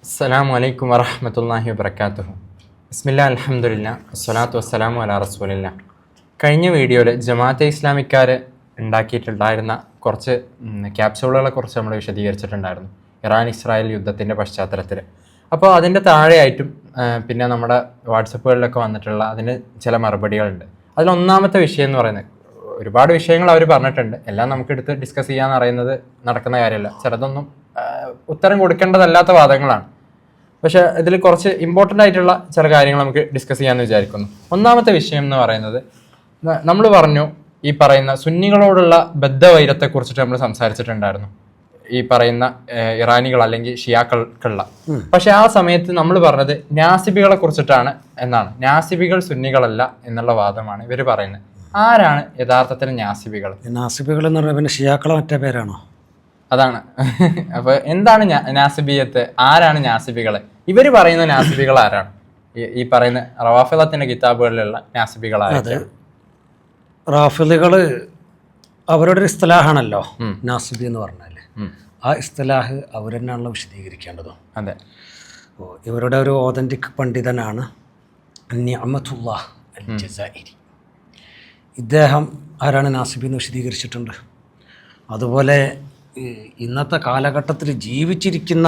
അസ്സലാമു അലൈക്കും വറഹ്മത്തുള്ളാഹി വബറകാതുഹു. ബിസ്മില്ലാഹിൽ അൽഹംദുലില്ലാ വസ്സലാത്തു വസ്സലാമു അലാ റസൂലില്ലാ. കഴിഞ്ഞ വീഡിയോയിൽ ജമാഅത്തെ ഇസ്ലാമിക്കാർ ഉണ്ടാക്കിയിട്ടുണ്ടായിരുന്ന കുറച്ച് ക്യാപ്സ്യൂളുകളെ കുറിച്ച് നമ്മൾ വിശദീകരിച്ചിട്ടുണ്ടായിരുന്നു, ഇറാൻ ഇസ്രായേൽ യുദ്ധത്തിൻ്റെ പശ്ചാത്തലത്തിൽ. അപ്പോൾ അതിൻ്റെ താഴെയായിട്ടും പിന്നെ നമ്മുടെ വാട്സപ്പുകളിലൊക്കെ വന്നിട്ടുള്ള അതിന് ചില മറുപടികളുണ്ട്. അതിലൊന്നാമത്തെ വിഷയം എന്ന് പറയുന്നത്, ഒരുപാട് വിഷയങ്ങൾ അവർ പറഞ്ഞിട്ടുണ്ട്, എല്ലാം നമുക്ക് എടുത്ത് ഡിസ്കസ് ചെയ്യാന്ന് പറയുന്നത് നടക്കുന്ന കാര്യമല്ല. ചിലതൊന്നും ഉത്തരം കൊടുക്കേണ്ടതല്ലാത്ത വാദങ്ങളാണ്. പക്ഷേ ഇതിൽ കുറച്ച് ഇമ്പോർട്ടൻ്റ് ആയിട്ടുള്ള ചില കാര്യങ്ങൾ നമുക്ക് ഡിസ്കസ് ചെയ്യാമെന്ന് വിചാരിക്കുന്നു. ഒന്നാമത്തെ വിഷയം എന്ന് പറയുന്നത്, നമ്മൾ പറഞ്ഞു ഈ പറയുന്ന സുന്നികളോടുള്ള ബദ്ധവൈരത്തെക്കുറിച്ചിട്ട് നമ്മൾ സംസാരിച്ചിട്ടുണ്ടായിരുന്നു, ഈ പറയുന്ന ഇറാനികൾ അല്ലെങ്കിൽ ഷിയാക്കൾക്കുള്ള. പക്ഷെ ആ സമയത്ത് നമ്മൾ പറഞ്ഞത് നാസിബികളെ കുറിച്ചിട്ടാണ് എന്നാണ്. നാസിബികൾ സുന്നികളല്ല എന്നുള്ള വാദമാണ് ഇവർ പറയുന്നത്. ആരാണ് യഥാർത്ഥത്തിൽ നാസിബികൾ? നാസിബികൾ എന്ന് പറഞ്ഞാൽ പിന്നെ ഷിയാക്കളെ മറ്റേ പേരാണോ? അതാണ്. അപ്പൊ എന്താണ് നാസിബിയത്ത്? ആരാണ് നാസിബികള്? ഇവര് പറയുന്ന നാസിബികൾ ആരാണ്? ഈ പറയുന്ന റവാഫിളത്തിന്റെ കിതാബുകളിലുള്ള നാസിബികൾ ആരാണ്? റാഫിളുകള് അവരുടെ ഒരു ഇസ്തലാഹാണല്ലോ നാസിബി എന്ന് പറഞ്ഞാല്. ആ ഇസ്തലാഹ് അവർ തന്നെയാണല്ലോ വിശദീകരിക്കേണ്ടതും. അതെ. ഇവരുടെ ഒരു ഓതന്റിക് പണ്ഡിതനാണ് നിഅമത്തുല്ലാഹ് അൽ-ജസാഇരി. ഇദ്ദേഹം ആരാണ് നാസിബി എന്ന് വിശദീകരിച്ചിട്ടുണ്ട്. അതുപോലെ ഇന്നത്തെ കാലഘട്ടത്തിൽ ജീവിച്ചിരിക്കുന്ന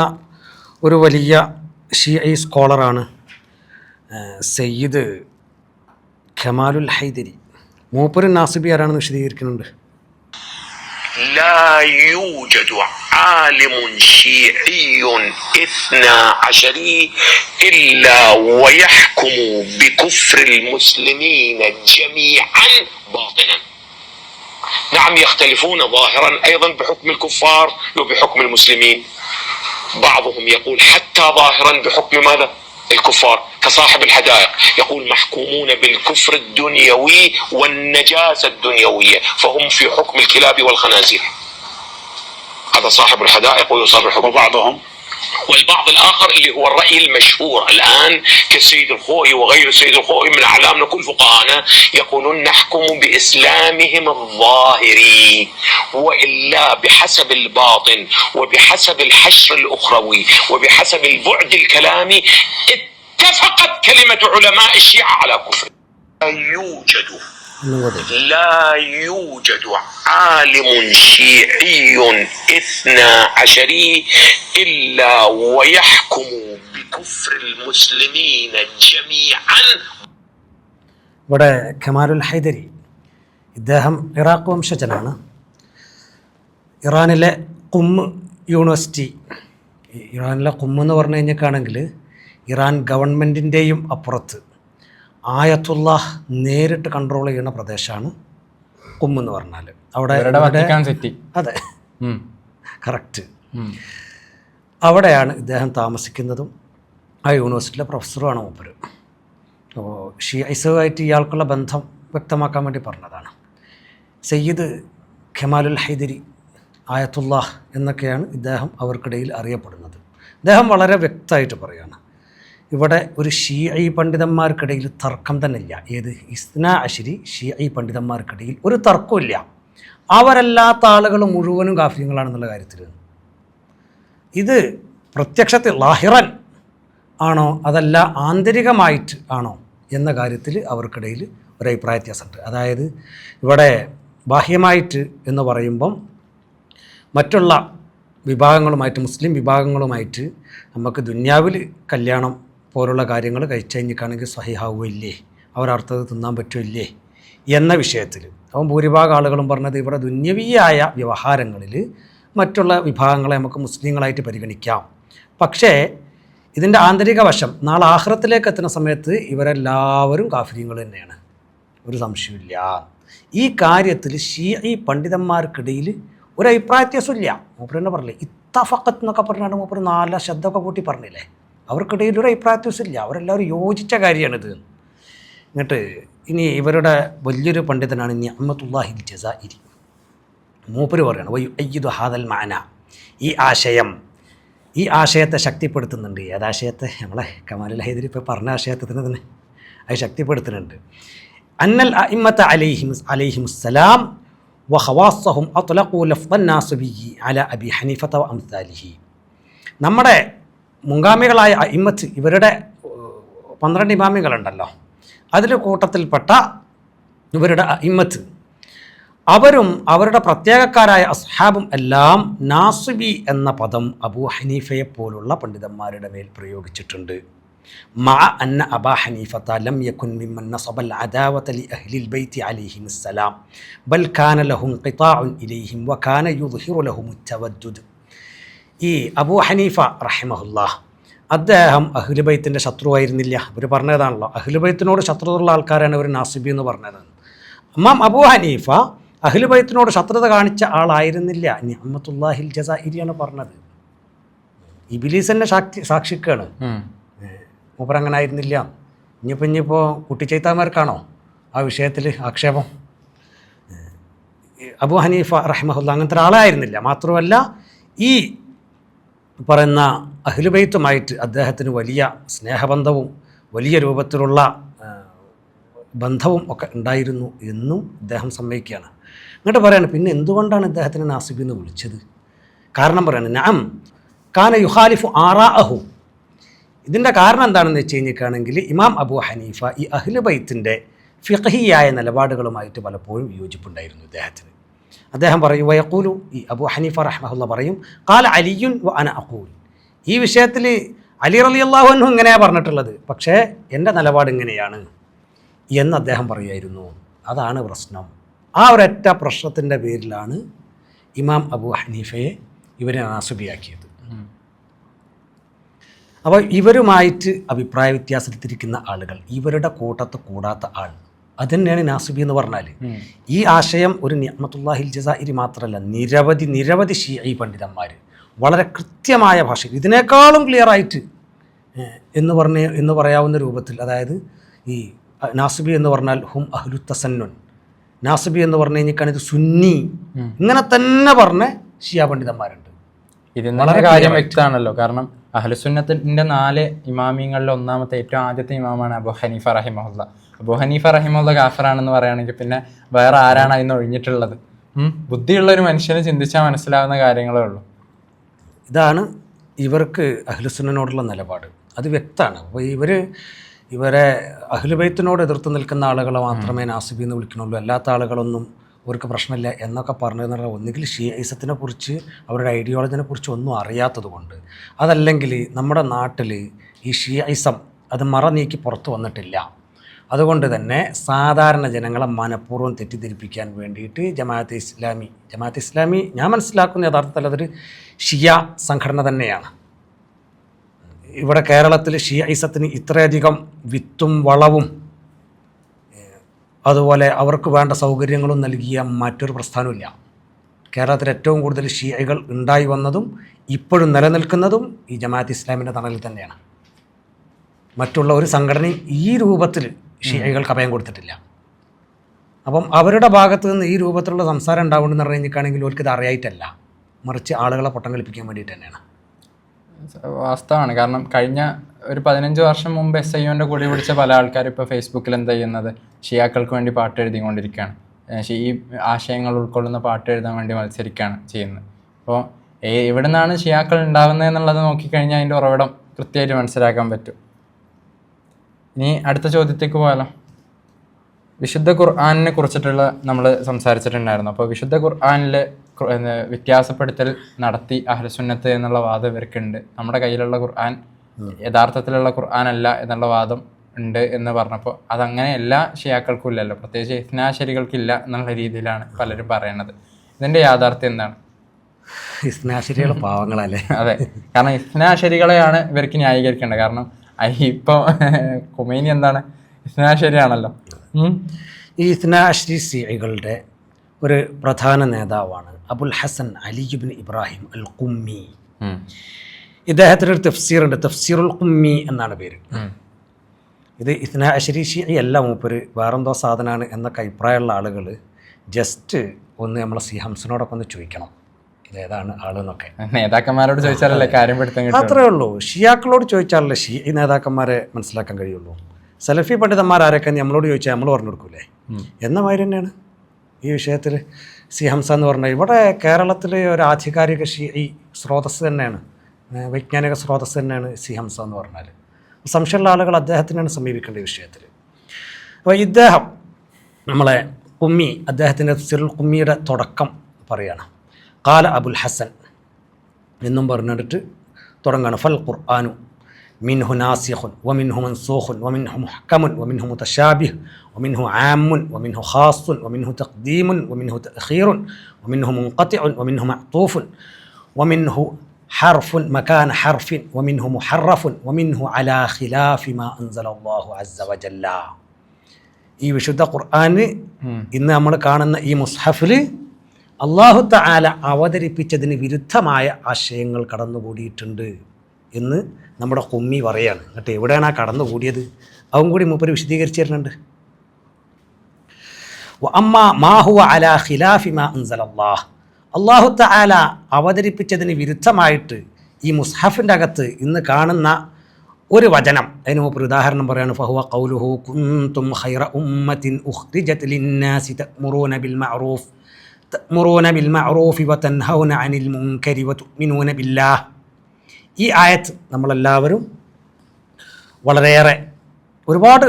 ഒരു വലിയ ഷിഈ സ്കോളറാണ് സയ്യിദ് ഖമാലുൽ ഹൈദരി. മൂപ്പര് നാസിബി ആരാണെന്ന് വിശദീകരിക്കുന്നുണ്ട്. لا يوجد عالم شيعي اثنا عشري إلا ويحكم بكفر المسلمين جميعا باطنا. نعم، يختلفون ظاهرا أيضا بحكم الكفار وبحكم المسلمين. بعضهم يقول حتى ظاهرا بحكم ماذا؟ الكفار، كصاحب الحدائق يقول محكومون بالكفر الدنيوي والنجاسة الدنيوية، فهم في حكم الكلاب والخنازير. هذا صاحب الحدائق ويصرح ببعضهم. والبعض الآخر اللي هو الرأي المشهور الآن كالسيد الخوئي وغير السيد الخوئي من أعلامنا كل فقهانا يقولون نحكم بإسلامهم الظاهري، وإلا بحسب الباطن وبحسب الحشر الأخروي وبحسب البعد الكلامي اتفقت كلمة علماء الشيعة على كفر. لا يوجد عالم شيعي اثنا عشري إلا ويحكم بكفر المسلمين جميعا. ഇവിടെ ഖമാലുൽ ഹൈദരി ഇദ്ദേഹം ഇറാഖ് വംശജനാണ്. ഇറാനിലെ യൂണിവേഴ്സിറ്റി, ഇറാനിലെ എന്ന് പറഞ്ഞു കഴിഞ്ഞിട്ടാണെങ്കിൽ ഇറാൻ ഗവൺമെൻറ്റിൻ്റെയും അപ്പുറത്ത് ആയത്തുല്ലാഹ് നേരിട്ട് കൺട്രോൾ ചെയ്യുന്ന പ്രദേശമാണ് എന്ന് പറഞ്ഞാൽ. അവിടെ അതെ, കറക്റ്റ്. അവിടെയാണ് ഇദ്ദേഹം താമസിക്കുന്നതും ആ യൂണിവേഴ്സിറ്റിയിലെ പ്രൊഫസറുമാണ് മൂപ്പര്. അപ്പോൾ ഷിയൈസുമായിട്ട് ഇയാൾക്കുള്ള ബന്ധം വ്യക്തമാക്കാൻ വേണ്ടി പറഞ്ഞതാണ്. സയ്യിദ് ഖമാലുൽ ഹൈദരി, ആയത്തുല്ലാഹ് എന്നൊക്കെയാണ് ഇദ്ദേഹം അവർക്കിടയിൽ അറിയപ്പെടുന്നത്. ഇദ്ദേഹം വളരെ വ്യക്തമായിട്ട് പറയുകയാണ്, ഇവിടെ ഒരു ഷിഈ പണ്ഡിതന്മാർക്കിടയിൽ തർക്കം തന്നെ ഇല്ല. ഏത് ഇസ്നാ അശ്രി ഷിഈ പണ്ഡിതന്മാർക്കിടയിൽ ഒരു തർക്കമില്ല. അവരല്ലാത്ത ആളുകൾ മുഴുവനും കാഫിര്യങ്ങളാണെന്നുള്ള കാര്യത്തിൽ. ഇത് പ്രത്യക്ഷത്തിൽ ലാഹിറൻ ആണോ അതല്ല ആന്തരികമായിട്ട് ആണോ എന്ന കാര്യത്തിൽ അവർക്കിടയിൽ ഒരു അഭിപ്രായ വ്യത്യാസമുണ്ട്. അതായത് ഇവിടെ ബാഹ്യമായിട്ട് എന്ന് പറയുമ്പം മറ്റുള്ള വിഭാഗങ്ങളുമായിട്ട്, മുസ്ലിം വിഭാഗങ്ങളുമായിട്ട് നമുക്ക് ദുന്യാവിൽ കല്യാണം പോലുള്ള കാര്യങ്ങൾ കഴിച്ചു കഴിഞ്ഞിട്ടാണെങ്കിൽ സഹിഹാവുമില്ലേ, അവരർത്ഥത് തിന്നാൻ പറ്റുമില്ലേ എന്ന വിഷയത്തിൽ. അപ്പം ഭൂരിഭാഗം ആളുകളും പറഞ്ഞത് ഇവിടെ ദുന്യവിയായ വ്യവഹാരങ്ങളിൽ മറ്റുള്ള വിഭാഗങ്ങളെ നമുക്ക് മുസ്ലിങ്ങളായിട്ട് പരിഗണിക്കാം. പക്ഷേ ഇതിൻ്റെ ആന്തരിക വശം നാളെ ആഖിറത്തിലേക്ക് എത്തുന്ന സമയത്ത് ഇവരെല്ലാവരും കാഫിര്യങ്ങൾ തന്നെയാണ്, ഒരു സംശയമില്ല. ഈ കാര്യത്തിൽ ഷിഈ പണ്ഡിതന്മാർക്കിടയിൽ ഒരു അഭിപ്രായ വ്യത്യാസമില്ല. മൂപ്പർ തന്നെ പറഞ്ഞില്ലേ, ഇത്തഫഖത്ത് എന്നൊക്കെ പറഞ്ഞാണ് മൂപ്പർ 4 ശബ്ദമൊക്കെ കൂട്ടി പറഞ്ഞില്ലേ. അവർക്കിടയിൽ ഒരു അഭിപ്രായ വ്യത്യാസമില്ല, അവരെല്ലാവരും യോജിച്ച കാര്യമാണിത്. എന്നിട്ട് ഇനി ഇവരുടെ വലിയൊരു പണ്ഡിതനാണ് നിഅമത്തുല്ലാഹി അൽ-ജസാഇരി. മൂപ്പര് പറയണം വയുഅയ്യിദു ഹാദൽ മഅന, ഈ ആശയത്തെ ശക്തിപ്പെടുത്തുന്നുണ്ട്. ഏതാശയത്തെ? നമ്മളെ ഖമാലുൽ ഹൈദരി ഇപ്പോൾ പറഞ്ഞ ആശയത്തെ തന്നെ അത് ശക്തിപ്പെടുത്തുന്നുണ്ട്. അന്നൽ അഇമ്മത അലൈഹിമുസ്സലാം വഖവാസഹും അത്ലഖൂ ലഫ്ദൻ നാസിബി അല അബി ഹനീഫത വഅംസാലിഹി. നമ്മുടെ മുൻഗാമികളായ അയിമ്മത്ത് ഇവരുടെ 12 ഇമാമികളുണ്ടല്ലോ, അതിൽ കൂട്ടത്തിൽപ്പെട്ട ഇവരുടെ അയിമ്മത്ത് അവരും അവരുടെ പ്രത്യേകക്കാരായ അസ്ഹാബും എല്ലാം നാസിബി എന്ന പദം അബൂ ഹനീഫയെ പോലുള്ള പണ്ഡിതന്മാരുടെ മേൽ പ്രയോഗിച്ചിട്ടുണ്ട്. മഅ അന്ന അബാ ഹനീഫത ലം യകുൻ മിമ്മൻ നസബൽ അദാവത ലി അഹ്ലിൽ ബൈത്തി അലൈഹിമുസ്സലാം ബൽ കാന ലഹും ഖിതാഉൻ ഇലൈഹിം വകാന യുദ്ഹിറു ലഹുമുത് തവദ്ദുദ്. ഈ അബൂ ഹനീഫ റഹിമഹുല്ലാഹ് അദ്ദേഹം അഹ്ലുബൈത്തിൻ്റെ ശത്രുവായിരുന്നില്ല. ഇവർ പറഞ്ഞതാണല്ലോ, അഹ്ലുബൈത്തിനോട് ശത്രുതയുള്ള ആൾക്കാരാണ് ഇവർ നാസിബി എന്ന് പറഞ്ഞത്. ഇമാം അബൂ ഹനീഫ അഹ്ലുബൈത്തിനോട് ശത്രുത കാണിച്ച ആളായിരുന്നില്ല. നിഅമത്തുല്ലാഹിൽ ജസാഇരിയാണ് പറഞ്ഞത്. ഇബ്ലീസ് തന്നെ സാക്ഷിക്കാണ്, മൂപ്പർ അങ്ങനെ ആയിരുന്നില്ല. ഇനിയിപ്പോൾ കുട്ടിച്ചൈത്താന്മാർക്കാണോ ആ വിഷയത്തിൽ ആക്ഷേപം? അബൂ ഹനീഫ റഹിമഹുല്ലാ അങ്ങനത്തെ ഒരാളായിരുന്നില്ല. മാത്രമല്ല ഈ പറയുന്ന അഹ്ലുബൈത്തുമായിട്ട് അദ്ദേഹത്തിന് വലിയ സ്നേഹബന്ധവും വലിയ രൂപത്തിലുള്ള ബന്ധവും ഒക്കെ ഉണ്ടായിരുന്നു എന്നും അദ്ദേഹം സമ്മതിക്കുകയാണ്. എന്നിട്ട് പറയാണ്, പിന്നെ എന്തുകൊണ്ടാണ് ഇദ്ദേഹത്തിന് നാസിബി എന്ന് വിളിച്ചത്? കാരണം പറയാണ്, നഅം കാന യുഖാലിഫു ആറാഅഹു. ഇതിൻ്റെ കാരണം എന്താണെന്ന് വെച്ച് കഴിഞ്ഞിട്ടാണെങ്കിൽ ഇമാം അബൂ ഹനീഫ ഈ അഹ്ലുബൈത്തിൻ്റെ ഫിഖഹിയായ നിലപാടുകളുമായിട്ട് പലപ്പോഴും വിയോജിപ്പുണ്ടായിരുന്നു ഇദ്ദേഹത്തിന്. അദ്ദേഹം പറയും, വയഖൂലു, ഈ അബൂ ഹനീഫ റഹ്മഹുല്ലാ പറയും, ഖാല അലിയുൻ വ അന അഖൂൽ. ഈ വിഷയത്തിൽ അലി റളിയല്ലാഹു അൻഹു ഇങ്ങനെയാണ് പറഞ്ഞിട്ടുള്ളത്, പക്ഷേ എൻ്റെ നിലപാട് ഇങ്ങനെയാണ് എന്ന് അദ്ദേഹം പറയുമായിരുന്നു. അതാണ് പ്രശ്നം. ആ ഒരൊറ്റ പ്രശ്നത്തിൻ്റെ പേരിലാണ് ഇമാം അബൂ ഹനീഫയെ ഇവരെ നാസിബിയാക്കിയത്. അപ്പോൾ ഇവരുമായിട്ട് അഭിപ്രായ വ്യത്യാസത്തിരിക്കുന്ന ആളുകൾ, ഇവരുടെ കൂട്ടത്ത് കൂടാത്ത ആൾ, അതുതന്നെയാണ് നാസിബി എന്ന് പറഞ്ഞാൽ. ഈ ആശയം ഒരു നിഅമത്തുല്ലാഹിൽ ജസാഇരി മാത്രമല്ല, നിരവധി ഷിഈ പണ്ഡിതന്മാർ വളരെ കൃത്യമായ ഭാഷയിൽ ഇതിനേക്കാളും ക്ലിയറായിട്ട് എന്ന് പറയാവുന്ന രൂപത്തിൽ, അതായത് ഈ നാസിബി എന്ന് പറഞ്ഞാൽ ഹും അഹ്ലു തസന്നുൻ, നാസിബി എന്ന് പറഞ്ഞു കഴിഞ്ഞാൽ ഇത് സുന്നി, ഇങ്ങനെ തന്നെ പറഞ്ഞ ഷിയ പണ്ഡിതന്മാരുണ്ട്. ഇതിന് കാര്യം വ്യക്തമാണല്ലോ. കാരണം അഹ്ലുസുന്നത്തിന്റെ 4 ഇമാമിങ്ങളിൽ ഒന്നാമത്തെ ഏറ്റവും ആദ്യത്തെ ഇമാമാണ് അബൂ ഹനീഫ റഹിമഹുല്ല. അബൂ ഹനീഫ റഹിമഹുല്ല ഗാഫറാണെന്ന് പറയുകയാണെങ്കിൽ പിന്നെ വേറെ ആരാണ് അതിന് ഒഴിഞ്ഞിട്ടുള്ളത്? ബുദ്ധിയുള്ള ഒരു മനുഷ്യന് ചിന്തിച്ചാൽ മനസ്സിലാവുന്ന കാര്യങ്ങളേ ഉള്ളൂ. ഇതാണ് ഇവർക്ക് അഹ്ലുസുന്നതിനോടുള്ള നിലപാട്, അത് വ്യക്തമാണ്. അപ്പോൾ ഇവരെ അഹ്ലുബൈത്തിനോട് എതിർത്ത് നിൽക്കുന്ന ആളുകളെ മാത്രമേ നാസിബി എന്ന് വിളിക്കണുള്ളൂ, അല്ലാത്ത ആളുകളൊന്നും അവർക്ക് പ്രശ്നമില്ല എന്നൊക്കെ പറഞ്ഞതെന്ന് പറഞ്ഞാൽ ഒന്നുകിൽ ഷിയയിസത്തിനെ കുറിച്ച് അവരുടെ ഐഡിയോളജിനെ കുറിച്ച് ഒന്നും അറിയാത്തത് കൊണ്ട്, അതല്ലെങ്കിൽ നമ്മുടെ നാട്ടിൽ ഈ ഷിയയിസം അത് മറ നീക്കി പുറത്തു വന്നിട്ടില്ല. അതുകൊണ്ട് തന്നെ സാധാരണ ജനങ്ങളെ മനഃപൂർവ്വം തെറ്റിദ്ധരിപ്പിക്കാൻ വേണ്ടിയിട്ട് ജമാഅത്തെ ഇസ്ലാമി ഞാൻ മനസ്സിലാക്കുന്ന യഥാർത്ഥത്തിൽ അതൊരു ഷിയ സംഘടന തന്നെയാണ്. ഇവിടെ കേരളത്തിൽ ഷിയയിസത്തിന് ഇത്രയധികം വിത്തും വളവും അതുപോലെ അവർക്ക് വേണ്ട സൗകര്യങ്ങളും നൽകിയ മറ്റൊരു പ്രസ്ഥാനമില്ല. കേരളത്തിൽ ഏറ്റവും കൂടുതൽ ഷിയകൾ ഉണ്ടായി വന്നതും ഇപ്പോഴും നിലനിൽക്കുന്നതും ഈ ജമാഅത്ത് ഇസ്ലാമിൻ്റെ തണലിൽ തന്നെയാണ്. മറ്റുള്ള ഒരു സംഘടനയും ഈ രൂപത്തിൽ ഷിയകൾക്ക് അഭയം കൊടുത്തിട്ടില്ല. അപ്പം അവരുടെ ഭാഗത്ത് നിന്ന് ഈ രൂപത്തിലുള്ള സംസാരം ഉണ്ടാവുമെന്ന് പറഞ്ഞു കഴിഞ്ഞിട്ടാണെങ്കിൽ അവർക്കിത് അറിയായിട്ടല്ല, മറിച്ച് ആളുകളെ പൊട്ടം കളിപ്പിക്കാൻ വേണ്ടിയിട്ട് തന്നെയാണ്. വാസ്തവമാണ്. കാരണം കഴിഞ്ഞ ഒരു 15 വർഷം മുമ്പ് SIOൻ്റെ കൂടി പിടിച്ച പല ആൾക്കാരും ഇപ്പോൾ ഫേസ്ബുക്കിൽ എന്താ ചെയ്യുന്നത്, ഷിയാക്കൾക്ക് വേണ്ടി പാട്ട് എഴുതിക്കൊണ്ടിരിക്കുകയാണ്. ഈ ആശയങ്ങൾ ഉൾക്കൊള്ളുന്ന പാട്ട് എഴുതാൻ വേണ്ടി മത്സരിക്കുകയാണ് ചെയ്യുന്നത്. അപ്പോൾ എവിടെ നിന്നാണ് ഷിയാക്കൾ ഉണ്ടാകുന്നത് എന്നുള്ളത് നോക്കിക്കഴിഞ്ഞാൽ അതിൻ്റെ ഉറവിടം കൃത്യമായിട്ട് മനസ്സിലാക്കാൻ പറ്റും. ഇനി അടുത്ത ചോദ്യത്തേക്ക് പോയാലോ. വിശുദ്ധ ഖുർആനിനെ കുറിച്ചിട്ടുള്ള നമ്മൾ സംസാരിച്ചിട്ടുണ്ടായിരുന്നു. അപ്പോൾ വിശുദ്ധ ഖുർആനിൽ വ്യത്യാസപ്പെടുത്തൽ നടത്തി അഹ്ലുസുന്നത്ത് എന്നുള്ള വാദം ഇവർക്കുണ്ട്. നമ്മുടെ കയ്യിലുള്ള ഖുർആൻ യഥാർത്ഥത്തിലുള്ള ഖുർആൻ അല്ല എന്നുള്ള വാദം ഉണ്ട് എന്ന് പറഞ്ഞപ്പോൾ അതങ്ങനെ എല്ലാ ഷിയാക്കൾക്കും ഇല്ലല്ലോ, പ്രത്യേകിച്ച് ഇസ്നാശരികൾക്കില്ല എന്നുള്ള രീതിയിലാണ് പലരും പറയുന്നത്. ഇതിൻ്റെ യാഥാർത്ഥ്യം എന്താണ്? ഇസ്നാശരികൾ പാവങ്ങളല്ലേ? അതെ, കാരണം ഇസ്നാശരികളെയാണ് ഇവർക്ക് ന്യായീകരിക്കേണ്ടത്. കാരണം ഇപ്പോൾ ഖുമൈനി എന്താണ്, ഇസ്നാശരിയാണല്ലോ. ഈ ഇസ്നാശരി ഷിയകളുടെ ഒരു പ്രധാന നേതാവാണ് അബുൽ ഹസൻ അലി ഇബ്നു ഇബ്രാഹിം അൽ ഖുമ്മി. ഇദ്ദേഹത്തിനൊരു തഫ്സീറുണ്ട്, തഫ്സീറുൽ ഖുമ്മി എന്നാണ് പേര്. ഇത് ഇസ്നാ അശരി ഷിഈ അല്ല, മൂപ്പര് വേറെന്തോ സാധനമാണ് എന്നൊക്കെ അഭിപ്രായമുള്ള ആളുകൾ ജസ്റ്റ് ഒന്ന് നമ്മളെ സി ഹംസനോടൊക്കെ ഒന്ന് ചോദിക്കണം ഇതേതാണ് ആളെന്നൊക്കെ. നേതാക്കന്മാരോട് ചോദിച്ചാലല്ലേ കാര്യം പെടുത്താൻ. അത്രേ ഉള്ളൂ, ഷിയാക്കളോട് ചോദിച്ചാലല്ലേ ഷിഈ നേതാക്കന്മാരെ മനസ്സിലാക്കാൻ കഴിയുള്ളൂ. സലഫി പണ്ഡിതന്മാരാരൊക്കെ നമ്മളോട് ചോദിച്ചാൽ നമ്മൾ പറഞ്ഞു കൊടുക്കൂലേ എന്ന മാതിരി തന്നെയാണ് ഈ വിഷയത്തിൽ സി ഹംസ എന്ന് പറഞ്ഞാൽ ഇവിടെ കേരളത്തിൽ ഒരു ആധികാരിക ഷിഈ സ്രോതസ് തന്നെയാണ് വൈജ്ഞാനിക സ്രോതസ് തന്നെയാണ് സി ഹംസ എന്ന് പറഞ്ഞാൽ. സംശയമുള്ള ആളുകൾ അദ്ദേഹത്തിനാണ് സമീപിക്കേണ്ട ഈ വിഷയത്തിൽ. അപ്പോൾ ഇദ്ദേഹം നമ്മളെ കുമ്മി അദ്ദേഹത്തിൻ്റെ തഫ്സീറുൽ കുമ്മിയുടെ തുടക്കം പറയാണ്. ഖാല അബുൽ ഹസൻ എന്നും പറഞ്ഞിട്ട് തുടങ്ങുകയാണ്. ഫൽ ഖുർആനു മിൻഹു നാസിഖുൻ വമിൻഹു മൻസൂഖുൻ വമിൻഹു മുഹ്കമുൻ വമിൻഹു മുതശാബിഹ് വമിൻഹു ആമുൻ വമിൻഹു ഖാസുൻ വമിൻഹു തഖ്ദീമുൻ വമിൻഹു തഅഖീറുൻ വമിൻഹു മുൻഖതിഉൻ വമിൻഹു മഅ്തൂഫുൻ വമിൻഹു ഹർഫുൻ മകാന ഹർഫിൻ വമിൻഹു മുഹറഫുൻ വമിൻഹു അലാ ഖിലാഫി മാ അൻസലല്ലാഹു അസ്സ വജല്ല. ഈ വിശുദ്ധ ഖുർആന് ഇന്ന് നമ്മൾ കാണുന്ന ഈ മുസ്ഹഫിൽ അല്ലാഹു തആല അവതരിപ്പിച്ചതിന് വിരുദ്ധമായ ആശയങ്ങൾ കടന്നുകൂടിയിട്ടുണ്ട് എന്ന് നമ്മുടെ കുമ്മി പറയാണ്. എന്നിട്ട് എവിടെയാണ് ആ കടന്നുകൂടിയത് അതും കൂടി മൂപ്പര് വിശദീകരിച്ച് തരുന്നുണ്ട്. വഅമ്മാ മാ ഹുവ അലാ ഖിലാഫി മാ അൻസലല്ലാഹ്, അല്ലാഹു തആല അവതരിപ്പിച്ചതിന് വിരുദ്ധമായിട്ട് ഈ മുസ്ഹഫിൻ്റെ അകത്ത് ഇന്ന് കാണുന്ന ഒരു വചനം, അതിന് മൂപ്പര് ഉദാഹരണം പറയാണ്. ഫഹുവ ഖൗലുഹു കുൻതും ഖൈറ ഉമ്മത്തിൻ ഉഖ്രിജത് ലിന്നാസി തഅ്മുറൂന ബിൽ മഅറൂഫി വതൻഹൗന അനിൽ മുൻകരി വതുഅ്മിനൂന ബില്ലാഹ്. ഈ ആയത്ത് നമ്മളെല്ലാവരും വളരെയേറെ ഒരുപാട്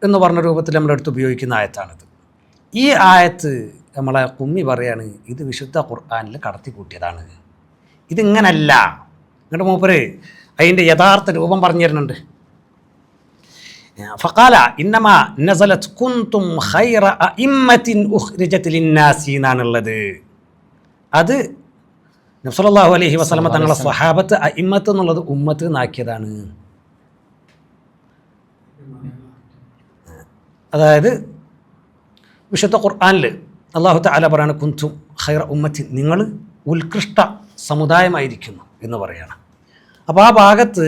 എന്ന് പറഞ്ഞ രൂപത്തിൽ നമ്മളെടുത്ത് ഉപയോഗിക്കുന്ന ആയത്താണിത്. ഈ ആയത്ത് നമ്മളെ കുമ്മി പറയാണ് ഇത് വിശുദ്ധ ഖുർആനിൽ കടത്തിക്കൂട്ടിയതാണ്, ഇതിങ്ങനല്ല. എന്നിട്ട് മൂപ്പര് അതിൻ്റെ യഥാർത്ഥ രൂപം പറഞ്ഞു തരുന്നുണ്ട്. ഫഖാല ഇന്നമാ നസലത് കുൻതും ഖൈറ അഇമ്മത്തിൻ ഉഖ്രിജത് ലിന്നാസി എന്നാണുള്ളത്. അത് നബി സല്ലല്ലാഹു അലൈഹി വസല്ലമ തങ്ങളെ സ്വഹാബത്ത് അഇമ്മത്ത് എന്നുള്ളത് ഉമ്മത്ത് എന്നാക്കിയതാണ്. അതായത് വിശുദ്ധ ഖുർആനിൽ അല്ലാഹു തആല പറയാണ് കുൻതും ഖൈറ ഉമ്മത്തിൻ, നിങ്ങൾ ഉത്കൃഷ്ട സമുദായമായിരിക്കുന്നു എന്ന് പറയാണ്. അപ്പോൾ ആ ഭാഗത്ത്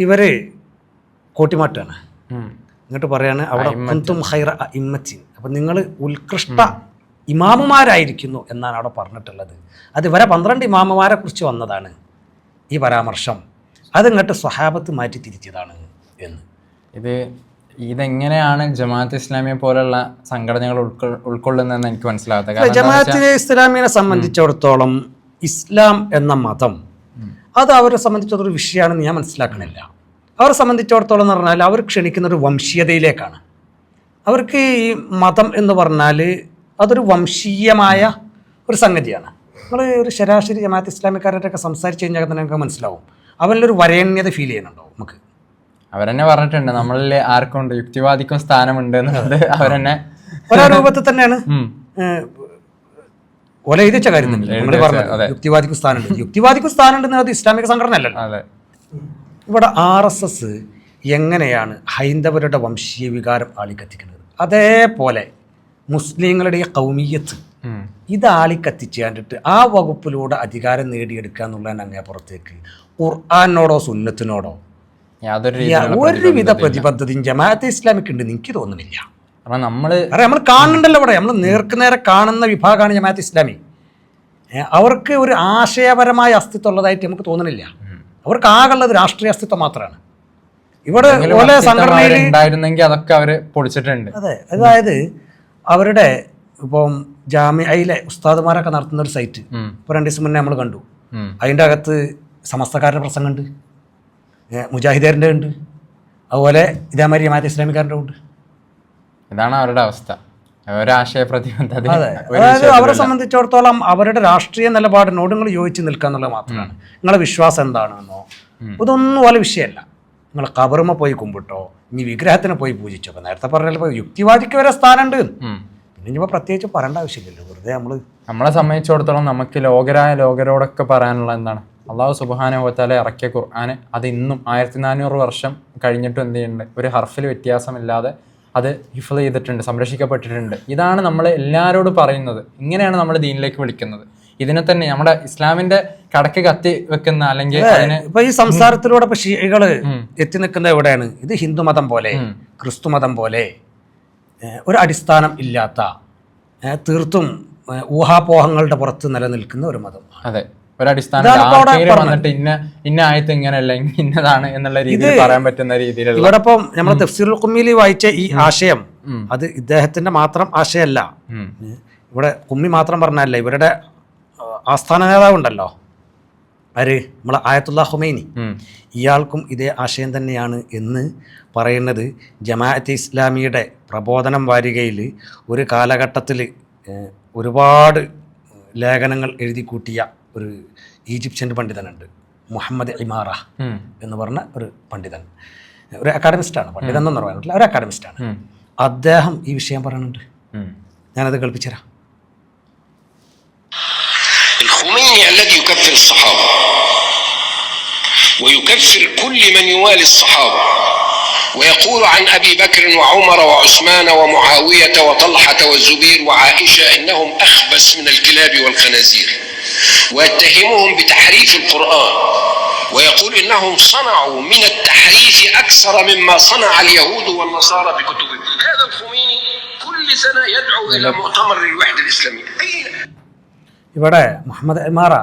ഇവർ കോട്ടിമാട്ടാണ്. എന്നിട്ട് പറയാണ് അവിടെ കുൻതും ഖൈറ അഇമ്മത്തിൻ, അപ്പം നിങ്ങൾ ഉത്കൃഷ്ട ഇമാമുമാരായിരിക്കുന്നു എന്നാണ് അവിടെ പറഞ്ഞിട്ടുള്ളത്. അത് ഇവരെ 12 ഇമാമുമാരെ കുറിച്ച് വന്നതാണ് ഈ പരാമർശം. അതിങ്ങോട്ട് സ്വഹാബത്ത് മാറ്റി തിരിച്ചതാണ് എന്ന്. ഇതെങ്ങനെയാണ് ജമാഅത്ത് ഇസ്ലാമിയെ പോലുള്ള സംഘടനകൾ ഉൾക്കൊള്ളുന്നതെന്ന് എനിക്ക് മനസ്സിലാകാത്തത്. ജമാഅത്ത് ഇസ്ലാമിയെ സംബന്ധിച്ചിടത്തോളം ഇസ്ലാം എന്ന മതം അത് അവരെ സംബന്ധിച്ചിടത്തോളം വിഷയമാണെന്ന് ഞാൻ മനസ്സിലാക്കണില്ല. അവരെ സംബന്ധിച്ചിടത്തോളം എന്ന് പറഞ്ഞാൽ അവർ ക്ഷണിക്കുന്ന ഒരു വംശീയതയിലേക്കാണ്. അവർക്ക് ഈ മതം എന്ന് പറഞ്ഞാൽ അതൊരു വംശീയമായ ഒരു സംഗതിയാണ്. നമ്മൾ ഒരു ശരാശരി ജമാഅത്ത് ഇസ്ലാമിക്കാരായിട്ടൊക്കെ സംസാരിച്ച് കഴിഞ്ഞാൽ തന്നെ നമുക്ക് മനസ്സിലാവും അവരിലൊരു വരേണ്യത ഫീൽ ചെയ്യുന്നുണ്ടോ നമുക്ക്. അവരെന്നെ പറഞ്ഞിട്ടുണ്ട് നമ്മളിൽ ആർക്കുണ്ട് യുക്തിവാദിക്കും സ്ഥാനമുണ്ട് എന്നുള്ളത്. അവരെന്നെ ഒരേ രൂപത്തിൽ തന്നെയാണ് ഒല എഴുതിച്ച കാര്യം നമ്മൾ പറഞ്ഞത്. യുക്തിവാദിക്കും സ്ഥാനമുണ്ട്, യുക്തിവാദിക്കും സ്ഥാനമുണ്ടെന്ന് അത് ഇസ്ലാമിക സംഘടന അല്ലല്ലോ. ഇവിടെ RSS എങ്ങനെയാണ് ഹൈന്ദവരുടെ വംശീയ വികാരം ആളിക്കത്തിക്കുന്നത്, അതേപോലെ മുസ്ലിങ്ങളുടെ ഈ കൗമിയത്ത് ഇത് ആളിക്കത്തിച്ച് കണ്ടിട്ട് ആ വകുപ്പിലൂടെ അധികാരം നേടിയെടുക്കുക എന്നുള്ളതിന് അങ്ങേപ്പുറത്തേക്ക് ഖുർആനോടോ സുന്നത്തിനോടോ ഒരുവിധ പ്രതിബദ്ധതയും ജമാഅത്തെ ഇസ്ലാമിക്ക് ഉണ്ടെന്ന് എനിക്ക് തോന്നുന്നില്ല. നമ്മൾ കാണുന്നുണ്ടല്ലോ ഇവിടെ, നമ്മൾ നേർക്കുനേരെ കാണുന്ന വിഭാഗമാണ് ജമാഅത്തെ ഇസ്ലാമി. അവർക്ക് ഒരു ആശയപരമായ അസ്തിത്വം ഉള്ളതായിട്ട് നമുക്ക് തോന്നുന്നില്ല. അവർക്ക് ആകെയുള്ളത് രാഷ്ട്രീയ അസ്തിത്വം മാത്രമാണ്. ഇവിടെ പോലെ സംഘടനയിൽ ഉണ്ടായിരുന്നെങ്കിൽ അതൊക്കെ അവർ പൊളിച്ചിട്ടുണ്ട്. അതെ, അതായത് അവരുടെ ഇപ്പം ജാമ്യയിലെ ഉസ്താദുമാരൊക്കെ നടത്തുന്ന ഒരു സൈറ്റ് ഇപ്പോൾ 2 ദിവസം മുന്നേ നമ്മൾ കണ്ടു. അതിൻ്റെ അകത്ത് സമസ്തക്കാരുടെ പ്രസംഗമുണ്ട്, മുജാഹിദീറിൻ്റെ ഉണ്ട്, അതുപോലെ ഇതേമാതിരി ജമാഅത്തെ ഇസ്ലാമിക്കാരുടെ ഉണ്ട്. ഇതാണ് അവരുടെ അവസ്ഥ, ഒരാശയ പ്രതിബദ്ധത. അതായത് അവരെ സംബന്ധിച്ചിടത്തോളം അവരുടെ രാഷ്ട്രീയ നിലപാടിനോട് നിങ്ങൾ യോജിച്ച് നിൽക്കുക എന്നുള്ളത് മാത്രമാണ്. നിങ്ങളെ വിശ്വാസം എന്താണെന്നോ ഇതൊന്നും പോലെ വിഷയമല്ല. നിങ്ങൾ ഖബറുമ പോയി കുമ്പിട്ടോ, ഇനി വിഗ്രഹത്തിന് പോയി പൂജിച്ചോ. നേരത്തെ പറഞ്ഞാൽ യുക്തിവാദിക്ക് വരെ സ്ഥാനമുണ്ട്. പിന്നെ ഇനിയിപ്പോൾ പ്രത്യേകിച്ച് പറയേണ്ട ആവശ്യമില്ലല്ലോ. വെറുതെ നമ്മളെ സംബന്ധിച്ചിടത്തോളം നമുക്ക് ലോകരോടൊക്കെ പറയാനുള്ള എന്താണ്, അള്ളാഹു സുബ്ഹാനഹു വ തആല ഇറക്കിയ ഖുർആന് അത് ഇന്നും 1400 വർഷം കഴിഞ്ഞിട്ടും എന്ത് ചെയ്യുന്നുണ്ട്, ഒരു ഹർഫിൽ വ്യത്യാസമില്ലാതെ അത് ഹിഫ്ള് ചെയ്തിട്ടുണ്ട്, സംരക്ഷിക്കപ്പെട്ടിട്ടുണ്ട്. ഇതാണ് നമ്മൾ എല്ലാവരോടും പറയുന്നത്. ഇങ്ങനെയാണ് നമ്മൾ ദീനിലേക്ക് വിളിക്കുന്നത്. ഇതിനെ തന്നെ നമ്മുടെ ഇസ്ലാമിന്റെ കടക്ക് കത്തി വെക്കുന്ന അല്ലെങ്കിൽ ഇപ്പൊ ഈ സംസാരത്തിലൂടെ ഇപ്പൊ ഷിയകള് എത്തി നിൽക്കുന്നത് എവിടെയാണ്? ഇത് ഹിന്ദു മതം പോലെ ക്രിസ്തു മതം പോലെ ഒരു അടിസ്ഥാനം ഇല്ലാത്ത തീർത്തും ഊഹാപോഹങ്ങളുടെ പുറത്ത് നിലനിൽക്കുന്ന ഒരു മതം. അതെ, ഒരടിസ്ഥാനം വന്നിട്ട് ഇന്ന ആയത്ത് ഇങ്ങനെയല്ല ഇന്നതാണ് എന്നുള്ള രീതിയിൽ പറയാൻ പറ്റുന്ന രീതിയിലുള്ള. ഇവിടെ ഇപ്പം നമ്മുടെ തഫ്സീറുൽ ഖുമ്മിയിൽ വായിച്ച ഈ ആശയം അത് ഇദ്ദേഹത്തിന്റെ മാത്രം ആശയമല്ല. ഇവിടെ കുമ്മി മാത്രം പറഞ്ഞല്ല, ഇവരുടെ ആസ്ഥാന നേതാവ് ഉണ്ടല്ലോ ആര്? നമ്മളെ ആയത്തുള്ള ഖുമൈനി. ഇയാൾക്കും ഇതേ ആശയം തന്നെയാണ് എന്ന് പറയുന്നത് ജമാഅത്തെ ഇസ്ലാമിയുടെ പ്രബോധനം വാരികയിൽ ഒരു കാലഘട്ടത്തിൽ ഒരുപാട് ലേഖനങ്ങൾ എഴുതി കൂട്ടിയ ഒരു ഈജിപ്ഷ്യൻ പണ്ഡിതനുണ്ട്, മുഹമ്മദ് ഇമാറ എന്ന് പറഞ്ഞ ഒരു പണ്ഡിതൻ. ഒരു അക്കാഡമിസ്റ്റാണ്, പണ്ഡിതൻ എന്നൊന്നും പറയാൻ പറ്റില്ല, ഒരു അക്കാഡമിസ്റ്റാണ്. അദ്ദേഹം ഈ വിഷയം പറയുന്നുണ്ട്. ഞാനത് കേൾപ്പിച്ചുതരാം. الخميني الذي يكفر الصحابة ويكفر كل من يوالي الصحابة ويقول عن أبي بكر وعمر وعثمان ومعاوية وطلحة والزبير وعائشة إنهم أخبث من الكلاب والخنازير، ويتهمهم بتحريف القرآن ويقول إنهم صنعوا من التحريف أكثر مما صنع اليهود والنصارى بكتبهم. هذا الخميني كل سنة يدعو إلى مؤتمر الوحدة الإسلامية. ഇവിടെ മുഹമ്മദ് ഇമാറ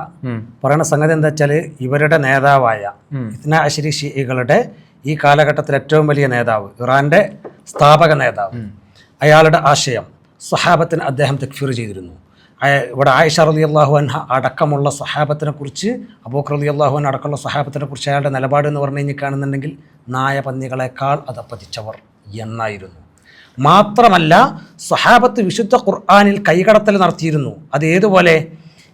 പറയുന്ന സംഗതി എന്താ വെച്ചാൽ, ഇവരുടെ നേതാവായ ഇത്നാ അശ്രി ഷിഈകളുടെ ഈ കാലഘട്ടത്തിൽ ഏറ്റവും വലിയ നേതാവ്, ഇറാൻ്റെ സ്ഥാപക നേതാവ്, അയാളുടെ ആശയം സ്വഹാബത്തിന് അദ്ദേഹം തക്ഫീർ ചെയ്തിരുന്നു. ഇവിടെ ആയിഷ റളിയല്ലാഹു അൻഹ അടക്കമുള്ള സ്വഹാബത്തിനെ കുറിച്ച്, അബൂബക്കർ റളിയല്ലാഹു അൻഹു അടക്കമുള്ള സ്വഹാബത്തിനെ കുറിച്ച് അയാളുടെ നിലപാട് എന്ന് പറഞ്ഞു കഴിഞ്ഞാൽ കാണുന്നുണ്ടെങ്കിൽ നായപന്നികളെക്കാൾ അതപ്പതിച്ചവർ എന്നായിരുന്നു. മാത്രമല്ല സ്വഹാബത്ത് വിശുദ്ധ ഖുർആനിൽ കൈകടത്തൽ നടത്തിയിരുന്നു. അത് ഏതുപോലെ?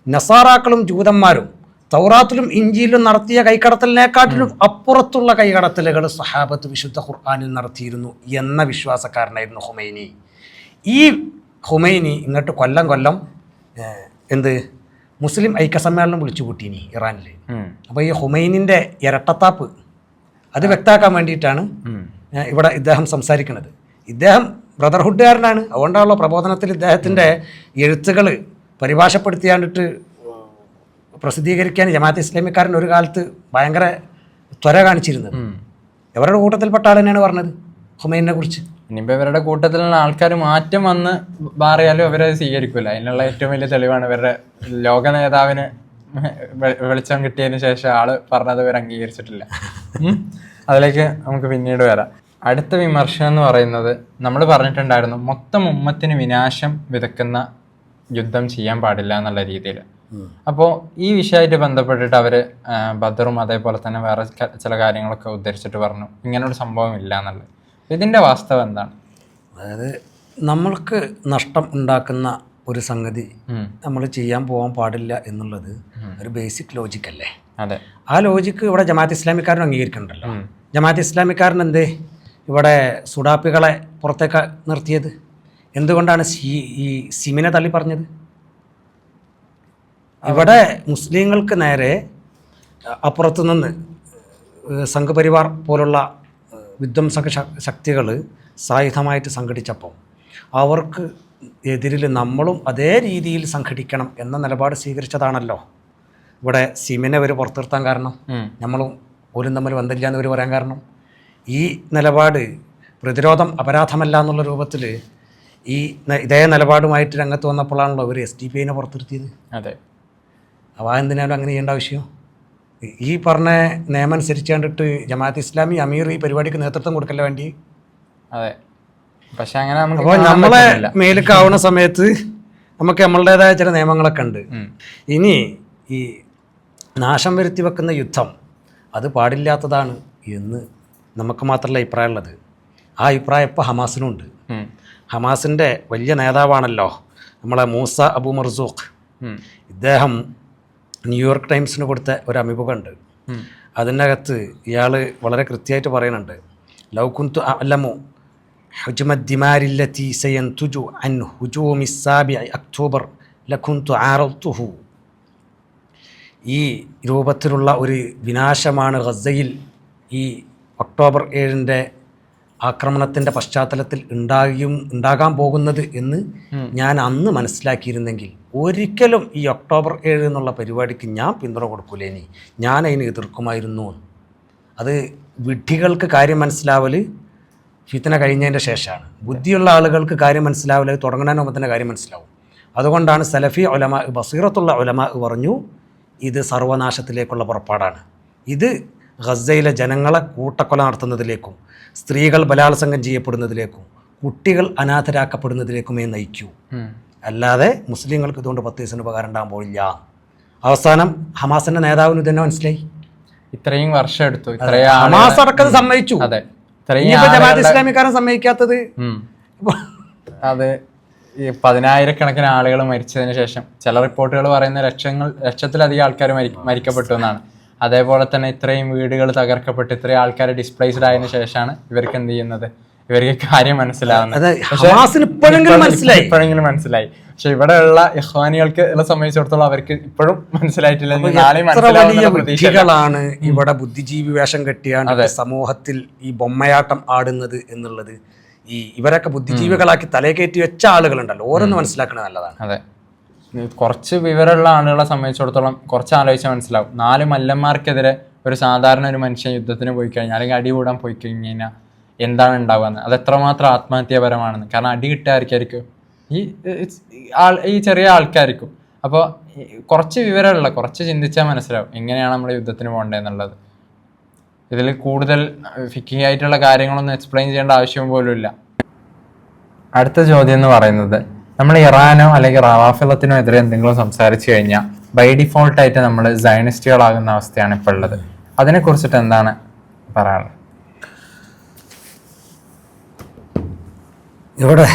നസാറാക്കളും ജൂതന്മാരും തൗറാത്തിലും ഇഞ്ചിയിലും നടത്തിയ കൈകടത്തലിനെക്കാട്ടിലും അപ്പുറത്തുള്ള കൈകടത്തലുകൾ സ്വഹാബത്ത് വിശുദ്ധ ഖുർആനിൽ നടത്തിയിരുന്നു എന്ന വിശ്വാസക്കാരനായിരുന്നു ഖുമൈനി. ഈ ഖുമൈനി ഇങ്ങോട്ട് കൊല്ലം എന്ത് മുസ്ലിം ഐക്യസമ്മേളനം വിളിച്ചു കൂട്ടീനി ഇറാനിൽ. അപ്പോൾ ഈ ഖുമൈനിൻ്റെ ഇരട്ടത്താപ്പ് അത് വ്യക്തമാക്കാൻ വേണ്ടിയിട്ടാണ് ഇവിടെ ഇദ്ദേഹം സംസാരിക്കുന്നത്. ഇദ്ദേഹം ബ്രദർഹുഡുകാരനാണ്. അതുകൊണ്ടാണല്ലോ പ്രബോധനത്തിൽ ഇദ്ദേഹത്തിൻ്റെ എഴുത്തുകൾ പരിഭാഷപ്പെടുത്തിയാണ്ടിട്ട് പ്രസിദ്ധീകരിക്കാൻ ജമാഅത്തെ ഇസ്ലാമിക്കാരൻ ഒരു കാലത്ത് ഭയങ്കര ത്വര കാണിച്ചിരുന്നത്. ഇവരുടെ കൂട്ടത്തിൽപ്പെട്ട ആൾ തന്നെയാണ് പറഞ്ഞത് ഖുമൈനിനെ കുറിച്ച്. ഇനിയിപ്പോൾ ഇവരുടെ കൂട്ടത്തിലുള്ള ആൾക്കാർ മാറ്റം വന്ന് മാറിയാലും അവരെ സ്വീകരിക്കില്ല. അതിനുള്ള ഏറ്റവും വലിയ തെളിവാണ് ഇവരുടെ ലോക നേതാവിന് വെളിച്ചം കിട്ടിയതിന് ശേഷം ആള് പറഞ്ഞത് ഇവർ അംഗീകരിച്ചിട്ടില്ല. അതിലേക്ക് നമുക്ക് പിന്നീട് വരാം. അടുത്ത വിമർശനം എന്ന് പറയുന്നത്, നമ്മൾ പറഞ്ഞിട്ടുണ്ടായിരുന്നു മൊത്തം ഉമ്മത്തിന് വിനാശം വിതക്കുന്ന യുദ്ധം ചെയ്യാൻ പാടില്ല എന്നുള്ള രീതിയിൽ. അപ്പോൾ ഈ വിഷയമായിട്ട് ബന്ധപ്പെട്ടിട്ട് അവർ ബദറും അതേപോലെ തന്നെ വേറെ ചില കാര്യങ്ങളൊക്കെ ഉദ്ധരിച്ചിട്ട് പറഞ്ഞു ഇങ്ങനൊരു സംഭവം ഇല്ല എന്നുള്ളത്. ഇതിൻ്റെ വാസ്തവം എന്താണ്? അതായത് നമ്മൾക്ക് നഷ്ടം ഉണ്ടാക്കുന്ന ഒരു സംഗതി നമ്മൾ ചെയ്യാൻ പോകാൻ പാടില്ല എന്നുള്ളത് ഒരു ബേസിക് ലോജിക്കല്ലേ? അതെ. ആ ലോജിക്ക് ഇവിടെ ജമാഅത്ത് ഇസ്ലാമിക്കാരൻ അംഗീകരിക്കണ്ടല്ലോ. ജമാഅത്ത് ഇസ്ലാമിക്കാരൻ എന്തേ ഇവിടെ സുഡാപ്പികളെ പുറത്തേക്ക് നിർത്തിയത്? എന്തുകൊണ്ടാണ് ഈ സിമിനെ തള്ളി പറഞ്ഞത്? ഇവിടെ മുസ്ലിങ്ങൾക്ക് നേരെ അപ്പുറത്തുനിന്ന് സംഘപരിവാർ പോലുള്ള വിധ്വംസക ശക്തികൾ സായുധമായിട്ട് സംഘടിച്ചപ്പോൾ അവർക്ക് എതിരിൽ നമ്മളും അതേ രീതിയിൽ സംഘടിക്കണം എന്ന നിലപാട് സ്വീകരിച്ചതാണല്ലോ ഇവിടെ സിമിനെ അവർ പുറത്തിർത്താൻ കാരണം, നമ്മളും ഒരു തമ്മിൽ ബന്ധമില്ല എന്നവർ പറയാൻ കാരണം. ഈ നിലപാട് പ്രതിരോധം അപരാധമല്ല എന്നുള്ള രൂപത്തിൽ ഇതേ നിലപാടുമായിട്ട് രംഗത്ത് വന്നപ്പോഴാണല്ലോ അവർ SDPIനെ പുറത്തിരുത്തിയത്. അതെ. അപ്പോൾ എന്തിനാലും അങ്ങനെ ചെയ്യേണ്ട ആവശ്യമോ? ഈ പറഞ്ഞ നിയമം അനുസരിച്ച് കണ്ടിട്ട് ജമാഅത്ത് ഇസ്ലാമി അമീർ ഈ പരിപാടിക്ക് നേതൃത്വം കൊടുക്കല്ല വേണ്ടി. അതെ. പക്ഷെ അങ്ങനെ അപ്പോൾ നമ്മളെ മേലേക്കാവുന്ന സമയത്ത് നമുക്ക് നമ്മളുടേതായ ചില നിയമങ്ങളൊക്കെ ഉണ്ട്. ഇനി ഈ നാശം വരുത്തി വെക്കുന്ന യുദ്ധം അത് പാടില്ലാത്തതാണ് എന്ന് നമുക്ക് മാത്രമല്ല അഭിപ്രായമുള്ളത്. ആ അഭിപ്രായം ഇപ്പോൾ ഹമാസിനുണ്ട്. ഹമാസിൻ്റെ വലിയ നേതാവാണല്ലോ നമ്മളെ മൂസ അബു മർസൂഖ്. ഇദ്ദേഹം ന്യൂയോർക്ക് ടൈംസിന് കൊടുത്ത ഒരു അഭിമുഖമുണ്ട്. അതിനകത്ത് ഇയാൾ വളരെ കൃത്യമായിട്ട് പറയുന്നുണ്ട്, ലൗ കുന്തു അഅലമു ഹുജ്മത് ദിമാരില്ലതി സയൻതുജു അൻ ഹുജൂമി സാബിഇ അക്ടോബർ ലകുന്തു ആറദ്തുഹു. ഈ രൂപത്തിലുള്ള ഒരു വിനാശമാണ് ഗസയിൽ ഈ ഒക്ടോബർ 7 ആക്രമണത്തിൻ്റെ പശ്ചാത്തലത്തിൽ ഉണ്ടാകാൻ പോകുന്നത് എന്ന് ഞാൻ അന്ന് മനസ്സിലാക്കിയിരുന്നെങ്കിൽ ഒരിക്കലും ഈ ഒക്ടോബർ 7 എന്നുള്ള പരിപാടിക്ക് ഞാൻ പിന്തുണ കൊടുക്കൂലേനി, ഞാൻ അതിനെ എതിർക്കുമായിരുന്നു. അത് വിഡ്ഢികൾക്ക് കാര്യം മനസ്സിലാവൽ ഫിത്ന കഴിഞ്ഞതിൻ്റെ ശേഷമാണ്. ബുദ്ധിയുള്ള ആളുകൾക്ക് കാര്യം മനസ്സിലാവൽ തുടങ്ങുന്നതിന് മുമ്പ് തന്നെ കാര്യം മനസ്സിലാവും. അതുകൊണ്ടാണ് സലഫി ഉലമാ, ബസീറത്തുള്ള ഉലമാ പറഞ്ഞു ഇത് സർവനാശത്തിലേക്കുള്ള പുറപ്പാടാണ്. ഇത് ഗസയിലെ ജനങ്ങളെ കൂട്ടക്കൊല നടത്തുന്നതിലേക്കും സ്ത്രീകൾ ബലാത്സംഗം ചെയ്യപ്പെടുന്നതിലേക്കും കുട്ടികൾ അനാഥരാക്കപ്പെടുന്നതിലേക്കുമേ നയിക്കൂ. അല്ലാതെ മുസ്ലിങ്ങൾക്ക് ഇതുകൊണ്ട് 10 പൈസ ഉപകാരം ഉണ്ടാകാൻ പോയില്ല. അവസാനം ഹമാസിന്റെ നേതാവിന് തന്നെ മനസ്സിലായി. ഇത്രയും വർഷം എടുത്തു. ഹമാസ് അടക്കം സമ്മതിച്ചു. അതെ, ജമാഅത്ത് ഇസ്ലാമിക്കാരൻ സമ്മതിക്കാത്തത്. അത് ഈ 10,000-കണക്കിന് ആളുകൾ മരിച്ചതിന് ശേഷം ചില റിപ്പോർട്ടുകൾ പറയുന്ന ലക്ഷത്തിലധികം ആൾക്കാർ മരിക്കപ്പെട്ടു എന്നാണ്. അതേപോലെ തന്നെ ഇത്രയും വീടുകൾ തകർക്കപ്പെട്ട് ഇത്രയും ആൾക്കാർ ഡിസ്പ്ലേസ്ഡ് ആയതിനു ശേഷമാണ് ഇവർക്ക് എന്ത് ചെയ്യുന്നത്, ഇവർക്ക് കാര്യം മനസ്സിലാവുന്നത്. ഇപ്പോഴെങ്കിലും മനസ്സിലായി. പക്ഷെ ഇവിടെയുള്ള ഇഖ്വാനികൾക്ക് സംബന്ധിച്ചിടത്തോളം അവർക്ക് ഇപ്പോഴും മനസ്സിലായിട്ടില്ല. ബുദ്ധികളാണ് ഇവിടെ ബുദ്ധിജീവി വേഷം കെട്ടിയാണ് സമൂഹത്തിൽ ഈ ബൊമ്മയാട്ടം ആടുന്നത് എന്നുള്ളത്. ഇവരൊക്കെ ബുദ്ധിജീവികളാക്കി തലയെ കയറ്റി വെച്ച ആളുകളുണ്ടല്ലോ, ഓരോന്ന് മനസ്സിലാക്കുന്നത് നല്ലതാണ്. അതെ, കുറച്ച് വിവരമുള്ള ആളുകളെ സംബന്ധിച്ചിടത്തോളം കുറച്ച് ആലോചിച്ചാൽ മനസ്സിലാവും. 4 മല്ലന്മാർക്കെതിരെ ഒരു സാധാരണ ഒരു മനുഷ്യൻ യുദ്ധത്തിന് പോയി കഴിഞ്ഞാൽ അല്ലെങ്കിൽ അടി കൂടാൻ പോയി കഴിഞ്ഞാൽ എന്താണ് ഉണ്ടാവുകയെന്ന്, അത് എത്രമാത്രം ആത്മഹത്യാപരമാണെന്ന്. കാരണം അടി കിട്ടുകാർക്കായിരിക്കും ഈ ചെറിയ ആൾക്കാർക്കും. അപ്പോൾ കുറച്ച് വിവരമുള്ള, കുറച്ച് ചിന്തിച്ചാൽ മനസ്സിലാവും എങ്ങനെയാണ് നമ്മൾ യുദ്ധത്തിന് പോകേണ്ടതെന്നുള്ളത്. ഇതിൽ കൂടുതൽ ഫിക്കിംഗ് ആയിട്ടുള്ള കാര്യങ്ങളൊന്നും എക്സ്പ്ലെയിൻ ചെയ്യേണ്ട ആവശ്യം പോലും ഇല്ല. അടുത്ത ചോദ്യം എന്ന് പറയുന്നത്, നമ്മൾ ഇറാനോ അല്ലെങ്കിൽ റവാഫിളത്തിനോ എതിരെ എന്തെങ്കിലും സംസാരിച്ചു കഴിഞ്ഞാൽ ബൈ ഡിഫോൾട്ടായിട്ട് നമ്മൾ സയനിസ്റ്റുകളാകുന്ന അവസ്ഥയാണ് ഇപ്പോൾ ഉള്ളത്. അതിനെക്കുറിച്ചിട്ട് എന്താണ് പറയാനുള്ളത്? ഇവിടെ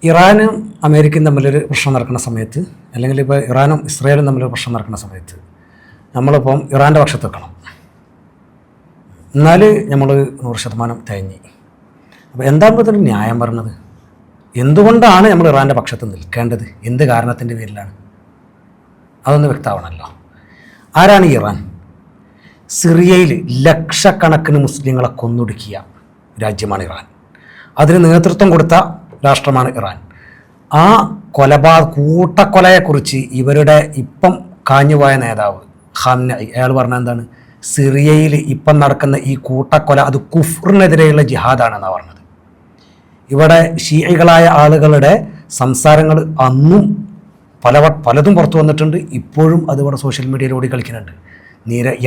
ഇറാനും അമേരിക്കയും തമ്മിലൊരു പ്രശ്നം നടക്കുന്ന സമയത്ത്, അല്ലെങ്കിൽ ഇപ്പോൾ ഇറാനും ഇസ്രായേലും തമ്മിലൊരു പ്രശ്നം നടക്കുന്ന സമയത്ത് നമ്മളിപ്പം ഇറാൻ്റെ പക്ഷത്ത് വെക്കണം. എന്നാൽ നമ്മൾ 100% തേഞ്ഞി. അപ്പോൾ എന്താണ് ഇതിന് ന്യായം പറഞ്ഞത്? എന്തുകൊണ്ടാണ് നമ്മൾ ഇറാൻ്റെ പക്ഷത്ത് നിൽക്കേണ്ടത്? എന്ത് കാരണത്തിൻ്റെ പേരിലാണ്? അതൊന്ന് വ്യക്തമാവണമല്ലോ. ആരാണ് ഇറാൻ? സിറിയയിൽ ലക്ഷക്കണക്കിന് മുസ്ലിങ്ങളെ കൊന്നൊടുക്കിയ രാജ്യമാണ് ഇറാൻ. അതിന് നേതൃത്വം കൊടുത്ത രാഷ്ട്രമാണ് ഇറാൻ. ആ കൂട്ടക്കൊലയെക്കുറിച്ച് ഇവരുടെ ഇപ്പം കാഞ്ഞുപോയ നേതാവ് ഖാംനഈ അയാൾ പറഞ്ഞ എന്താണ്, സിറിയയിൽ ഇപ്പം നടക്കുന്ന ഈ കൂട്ടക്കൊല അത് കുഫ്റിനെതിരെയുള്ള ജിഹാദാണെന്നാണ് പറഞ്ഞത്. ഇവിടെ ഷീഇകളായ ആളുകളുടെ സംസാരങ്ങൾ അന്നും പലതും പുറത്തു വന്നിട്ടുണ്ട്. ഇപ്പോഴും അതിവിടെ സോഷ്യൽ മീഡിയയിൽ ഓടി കളിക്കുന്നുണ്ട്.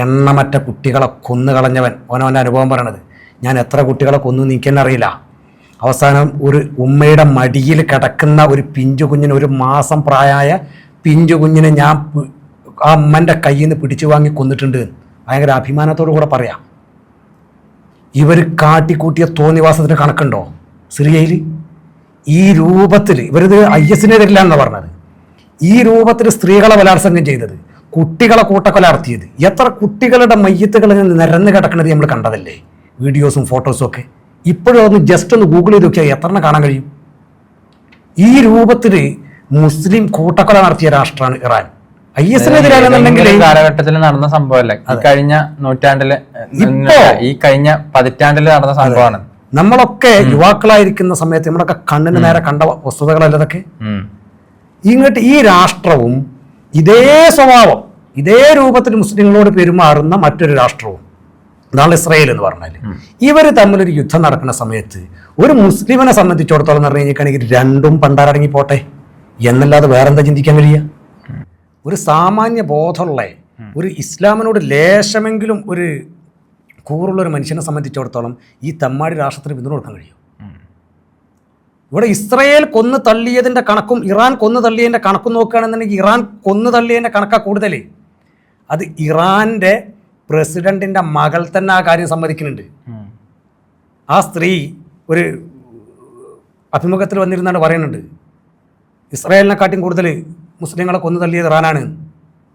എണ്ണമറ്റ കുട്ടികളെ കൊന്നു കളഞ്ഞവൻ ഓനവൻ്റെ അനുഭവം പറയണത്, ഞാൻ എത്ര കുട്ടികളെ കൊന്നു നീക്കാൻ അറിയില്ല. അവസാനം ഒരു ഉമ്മയുടെ മടിയിൽ കിടക്കുന്ന ഒരു പിഞ്ചു കുഞ്ഞിന്, 1 മാസം പ്രായമായ പിഞ്ചു കുഞ്ഞിനെ ഞാൻ ആ അമ്മൻ്റെ കയ്യിൽ നിന്ന് പിടിച്ചു വാങ്ങി കൊന്നിട്ടുണ്ട്. ഭയങ്കര അഭിമാനത്തോടു കൂടെ പറയാം. ഇവർ കാട്ടിക്കൂട്ടിയ തോന്നിവാസത്തിന് കണക്കുണ്ടോ സിറിയയിൽ? ഈ രൂപത്തിൽ ഇവരിത് IS-നെതിരില്ല എന്നാണ് പറഞ്ഞത്. ഈ രൂപത്തിൽ സ്ത്രീകളെ ബലാത്സംഗം ചെയ്തത്, കുട്ടികളെ കൂട്ടക്കൊല നടത്തിയത്, എത്ര കുട്ടികളുടെ മയ്യത്തുകൾ നിരന്ന് കിടക്കുന്നത് നമ്മൾ കണ്ടതല്ലേ, വീഡിയോസും ഫോട്ടോസും ഒക്കെ. ഇപ്പോഴും ഒന്ന് ജസ്റ്റ് ഒന്ന് ഗൂഗിൾ ചെയ്ത് നോക്കിയാൽ എത്ര കാണാൻ കഴിയും? ഈ രൂപത്തിൽ മുസ്ലിം കൂട്ടക്കൊല നടത്തിയ രാഷ്ട്രമാണ് ഇറാൻ. IS-നെതിരാണെന്നുണ്ടെങ്കിൽ കാലഘട്ടത്തിൽ നടന്ന സംഭവമല്ലേ, കഴിഞ്ഞ നൂറ്റാണ്ടില്, ഈ കഴിഞ്ഞ പതിറ്റാണ്ടില് നടന്ന സംഭവമാണ്. നമ്മളൊക്കെ യുവാക്കളായിരിക്കുന്ന സമയത്ത് നമ്മളൊക്കെ കണ്ണിന് നേരെ കണ്ട വസ്തുതകളല്ല ഇതൊക്കെ. ഇങ്ങോട്ട് ഈ രാഷ്ട്രവും ഇതേ സ്വഭാവം, ഇതേ രൂപത്തിൽ മുസ്ലിങ്ങളോട് പെരുമാറുന്ന മറ്റൊരു രാഷ്ട്രവും, അതാണ് ഇസ്രായേൽ എന്ന് പറഞ്ഞാൽ. ഇവർ തമ്മിലൊരു യുദ്ധം നടക്കുന്ന സമയത്ത് ഒരു മുസ്ലിമിനെ സംബന്ധിച്ചിടത്തോളം എന്ന് പറഞ്ഞു കഴിഞ്ഞാൽ രണ്ടും പണ്ടാരടങ്ങി പോട്ടെ എന്നല്ലാതെ വേറെന്താ ചിന്തിക്കാൻ കഴിയുക? ഒരു സാമാന്യ ബോധമുള്ള, ഒരു ഇസ്ലാമിനോട് ലേശമെങ്കിലും ഒരു കൂറുള്ളൊരു മനുഷ്യനെ സംബന്ധിച്ചിടത്തോളം ഈ തെമ്മാടി രാഷ്ട്രത്തിന് പിന്തുണ കൊടുക്കാൻ കഴിയും. ഇവിടെ ഇസ്രായേൽ കൊന്നു തള്ളിയതിൻ്റെ കണക്കും ഇറാൻ കൊന്നു തള്ളിയതിൻ്റെ കണക്കും നോക്കുകയാണെന്നുണ്ടെങ്കിൽ ഇറാൻ കൊന്നു തള്ളിയതിൻ്റെ കണക്കാണ് കൂടുതൽ. അത് ഇറാൻ്റെ പ്രസിഡന്റിൻ്റെ മകൾ തന്നെ ആ കാര്യം സമ്മതിക്കുന്നുണ്ട്. ആ സ്ത്രീ ഒരു അഭിമുഖത്തിൽ വന്നിരുന്നാണ് പറയുന്നുണ്ട്, ഇസ്രായേലിനെക്കാട്ടും കൂടുതൽ മുസ്ലിങ്ങളെ കൊന്നു തള്ളിയത് ഇറാനാണ്,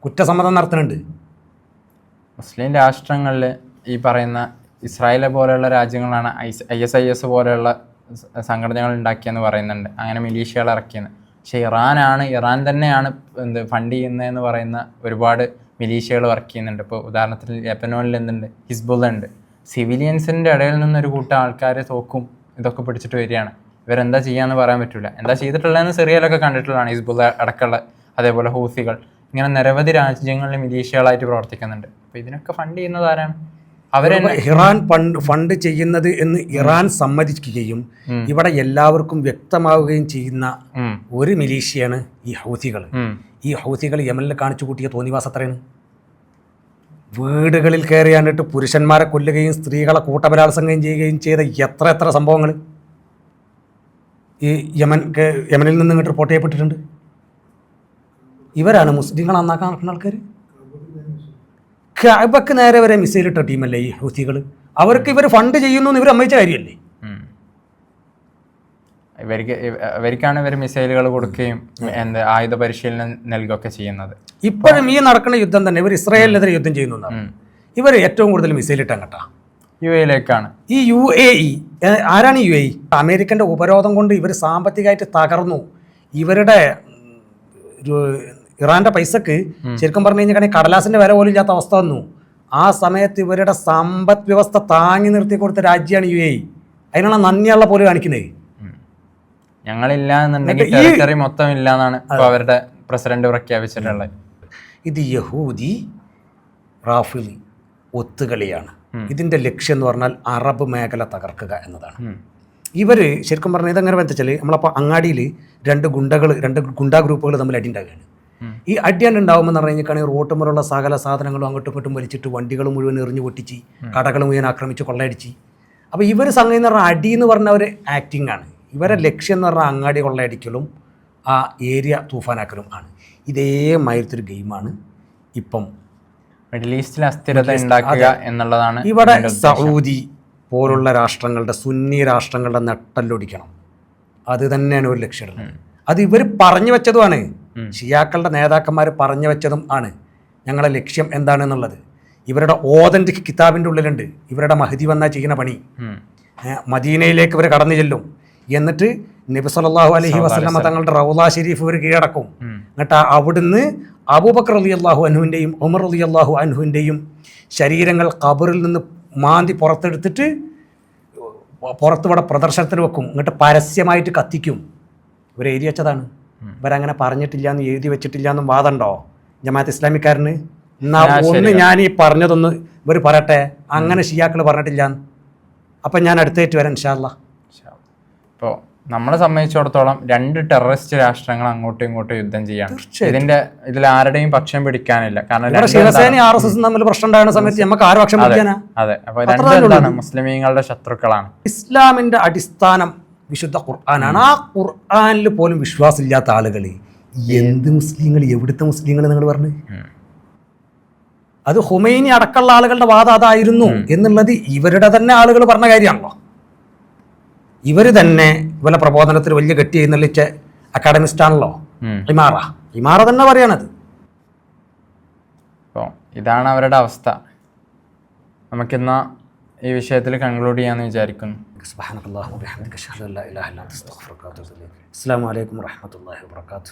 കുറ്റസമ്മതം നടത്തുന്നുണ്ട്. മുസ്ലിം രാഷ്ട്രങ്ങളിൽ ഈ പറയുന്ന ഇസ്രായേലെ പോലെയുള്ള രാജ്യങ്ങളാണ് IS പോലെയുള്ള സംഘടനകൾ ഉണ്ടാക്കിയെന്ന് പറയുന്നുണ്ട്, അങ്ങനെ മിലീഷ്യകൾ ഇറക്കിയെന്ന്. പക്ഷേ ഇറാൻ തന്നെയാണ് ഫണ്ട് ചെയ്യുന്നതെന്ന് പറയുന്ന ഒരുപാട് മിലീഷ്യകൾ വർക്ക് ചെയ്യുന്നുണ്ട്. ഇപ്പോൾ ഉദാഹരണത്തിന് ലെബനോനിൽ എന്തുണ്ട്, ഹിസ്ബുള്ള ഉണ്ട്. സിവിലിയൻസിൻ്റെ ഇടയിൽ നിന്നൊരു കൂട്ടം ആൾക്കാർ തോക്കും ഇതൊക്കെ പിടിച്ചിട്ട് വരികയാണ്. ഇവരെന്താ ചെയ്യാന്ന് പറയാൻ പറ്റില്ല. എന്താ ചെയ്തിട്ടുള്ളതെന്ന് സിറിയയിലൊക്കെ കണ്ടിട്ടുള്ളതാണ്. ഹിസ്ബുള്ള അടക്കമുള്ള, അതേപോലെ ഹൂസികൾ, ഇങ്ങനെ നിരവധി രാജ്യങ്ങളിൽ മിലീഷ്യകളായിട്ട് പ്രവർത്തിക്കുന്നുണ്ട്. അപ്പോൾ ഇതിനൊക്കെ ഫണ്ട് ചെയ്യുന്നത് ആരാണ്? ഇറാൻ ഫണ്ട് ചെയ്യുന്നത് എന്ന് ഇറാൻ സമ്മതിക്കുകയും ഇവിടെ എല്ലാവർക്കും വ്യക്തമാവുകയും ചെയ്യുന്ന ഒരു മിലീഷ്യയാണ് ഈ ഹൗസികൾ. ഈ ഹൗസികൾ യമനിൽ കാണിച്ചു കൂട്ടിയ തോന്നിവാസത്രയാണ്. വീടുകളിൽ കയറിയാണ്ടിട്ട് പുരുഷന്മാരെ കൊല്ലുകയും സ്ത്രീകളെ കൂട്ടബലാത്സംഗം ചെയ്യുകയും ചെയ്ത എത്ര സംഭവങ്ങൾ ഈ യമനിൽ നിന്ന് ഇങ്ങോട്ട് റിപ്പോർട്ട് ചെയ്യപ്പെട്ടിട്ടുണ്ട്. ഇവരാണ് മുസ്ലിങ്ങൾ നന്നാക്കാൻ നടക്കുന്ന ആൾക്കാർ. കഅബക്ക് നേരെ വരെ മിസൈലിട്ട ടീമല്ലേ ഈ ഹൂസികൾ. അവർക്ക് ഇവർ ഫണ്ട് ചെയ്യുന്നു എന്ന് ഇവർ അമ്മയിച്ച കാര്യമല്ലേ. ഇവർക്കാണ് ഇവർ മിസൈലുകൾ കൊടുക്കുകയും ആയുധ പരിശീലനം നൽകുകയൊക്കെ ചെയ്യുന്നത്. ഇപ്പോഴും ഈ നടക്കുന്ന യുദ്ധം തന്നെ ഇവർ ഇസ്രായേലിനെതിരെ യുദ്ധം ചെയ്യുന്നതാണ്. ഇവർ ഏറ്റവും കൂടുതൽ മിസൈലിട്ട് അങ്ങട്ടാ UAE-യിലേക്കാണ്. ഈ UAE ആരാണ് UAE? അമേരിക്കൻ്റെ ഉപരോധം കൊണ്ട് ഇവർ സാമ്പത്തികമായിട്ട് തകർന്നു. ഇവരുടെ ഇറാൻ്റെ പൈസക്ക് ശരിക്കും പറഞ്ഞു കഴിഞ്ഞാൽ കടലാസിൻ്റെ വില പോലും ഇല്ലാത്ത അവസ്ഥ വന്നു. ആ സമയത്ത് ഇവരുടെ സമ്പദ് വ്യവസ്ഥ താങ്ങി നിർത്തി കൊടുത്ത രാജ്യമാണ് UAE. അതിനുള്ള നന്ദിയുള്ള പോലെ കാണിക്കുന്നത്. ഞങ്ങളില്ല എന്നുണ്ടെങ്കിൽ ടെറിട്ടറി മൊത്തം ഇല്ല എന്നാണ് ഇപ്പോൾ അവരുടെ പ്രസിഡന്റ് പ്രഖ്യാപിച്ചിട്ടുള്ളത്. ഇത് യഹൂദി റാഫിലി ഒത്തുകളിയാണ്. ഇതിൻ്റെ ലക്ഷ്യം എന്ന് പറഞ്ഞാൽ അറബ് മേഖല തകർക്കുക എന്നതാണ്. ഇവർ ശരിക്കും പറഞ്ഞാൽ ഇതെങ്ങനെ വെച്ചാൽ നമ്മളപ്പോൾ അങ്ങാടിയിൽ രണ്ട് ഗുണ്ടാ ഗ്രൂപ്പുകൾ തമ്മിൽ അടി ഉണ്ടാകുകയാണ്. ഈ അടിയാണ് ഉണ്ടാകുമ്പോൾ എന്ന് പറഞ്ഞു കഴിഞ്ഞാൽ റോട്ടുമുള്ള സകല സാധനങ്ങളും അങ്ങോട്ടും ഇങ്ങോട്ടും വലിച്ചിട്ട് വണ്ടികൾ മുഴുവൻ എറിഞ്ഞു പൊട്ടിച്ച് കടകൾ മുഴുവൻ ആക്രമിച്ച് കൊള്ളയടിച്ച്. അപ്പോൾ ഇവർ സംഗതി എന്ന് പറഞ്ഞാൽ അടി എന്ന് പറഞ്ഞ ഒരു ആക്ടിങ് ആണ്. ഇവരെ ലക്ഷ്യം എന്ന് പറഞ്ഞാൽ അങ്ങാടി കൊള്ളയടിക്കലും ആ ഏരിയ തൂഫാനാക്കലും ആണ്. ഇതേമാതിരത്തൊരു ഗെയിമാണ് ഇപ്പം മിഡിൽ ഈസ്റ്റിൽ അസ്ഥിരത ഉണ്ടാക്കുക എന്നുള്ളതാണ്. ഇവിടെ സൗദി പോലുള്ള രാഷ്ട്രങ്ങളുടെ സുന്നി രാഷ്ട്രങ്ങളുടെ നട്ടല്ലൊടിക്കണം. അത് തന്നെയാണ് ഒരു ലക്ഷ്യമുള്ളത്. അത് ഇവർ പറഞ്ഞു വെച്ചതുമാണ്. ഷിയാക്കളുടെ നേതാക്കന്മാർ പറഞ്ഞു വെച്ചതും ആണ് ഞങ്ങളുടെ ലക്ഷ്യം എന്താണെന്നുള്ളത്. ഇവരുടെ ഓതന്റിക് കിതാബിൻ്റെ ഉള്ളിലുണ്ട് ഇവരുടെ മഹദി വന്നാൽ ചെയ്യുന്ന പണി. മദീനയിലേക്ക് ഇവർ കടന്നു ചെല്ലും. എന്നിട്ട് നബി സല്ലല്ലാഹു അലൈഹി വസല്ലമ തങ്ങളുടെ റൗള ഷരീഫ് ഇവർ കീഴടക്കും. എന്നിട്ട് അവിടുന്ന് അബൂബക്കർ റളിയല്ലാഹു അൻഹുവിൻ്റെയും ഉമർ റളിയല്ലാഹു അൻഹുവിൻ്റെയും ശരീരങ്ങൾ ഖബറിൽ നിന്ന് മാന്തി പുറത്തെടുത്തിട്ട് പുറത്തിവിടെ പ്രദർശനത്തിന് വെക്കും. എന്നിട്ട് പരസ്യമായിട്ട് കത്തിക്കും. ഇവർ എഴുതി വെച്ചതാണ്. ഇവരങ്ങനെ പറഞ്ഞിട്ടില്ല എന്ന് എഴുതി വെച്ചിട്ടില്ല എന്നും വാദമുണ്ടോ ജമാഅത്ത് ഇസ്ലാമിക്കാരന്? എന്നാ ഒന്ന് ഞാൻ ഈ പറഞ്ഞതൊന്ന് ഇവർ പറയട്ടെ, അങ്ങനെ ഷിയാക്കൾ പറഞ്ഞിട്ടില്ല. അപ്പം ഞാൻ അടുത്തേറ്റ് വരാം ഇൻഷാ അല്ലാഹ്. ഇപ്പോൾ നമ്മളെ സംബന്ധിച്ചിടത്തോളം രണ്ട് ടെററിസ്റ്റ് രാഷ്ട്രങ്ങൾ അങ്ങോട്ടും ഇങ്ങോട്ടും യുദ്ധം ചെയ്യാണ്. ഇതിൽ ആരുടെയും പക്ഷം പിടിക്കാനില്ല. കാരണം ശിവസേന RSS തമ്മിൽ പ്രശ്നം ഉണ്ടാകുന്ന സമയത്ത് നമുക്ക് ആര് പക്ഷം പിടിക്കാനാ? അതെ, അപ്പോൾ രണ്ടും മുസ്ലിമീങ്ങളുടെ ശത്രുക്കളാണ്. ഇസ്ലാമിന്റെ അടിസ്ഥാനം വിശുദ്ധ ഖുർആനാണ്. ആ ഖുർആനിൽ പോലും വിശ്വാസമില്ലാത്ത ആളുകൾ എന്ത് മുസ്ലിങ്ങൾ, എവിടുത്തെ മുസ്ലിങ്ങൾ നിങ്ങൾ പറഞ്ഞു? അത് ഹുമൈനി അടക്കമുള്ള ആളുകളുടെ വാദം അതായിരുന്നു എന്നുള്ളത് ഇവരുടെ തന്നെ ആളുകൾ പറഞ്ഞ കാര്യമാണല്ലോ. ഇവർ തന്നെ ഇവരുടെ പ്രബോധനത്തിൽ വലിയ കെട്ടി എഴുന്നള്ളിച്ച അക്കാഡമിസ്റ്റാണല്ലോ ഇമാറ തന്നെ പറയണത്. അപ്പോൾ ഇതാണ് അവരുടെ അവസ്ഥ. നമുക്കിന്നാ ഈ വിഷയത്തിൽ കൺക്ലൂഡ് ചെയ്യാമെന്ന് വിചാരിക്കുന്നു. സുബ്ഹാനല്ലാഹി വബിഹംദിഹി അശ്ഹദു അല്ലാ ഇലാഹ ഇല്ലല്ലാഹു അസ്തഗ്ഫിറുക വഅതുബു ഇലൈക്. അസ്സലാമു അലൈക്കും വറഹ്മത്തുള്ളാഹി വബറകാതുഹു.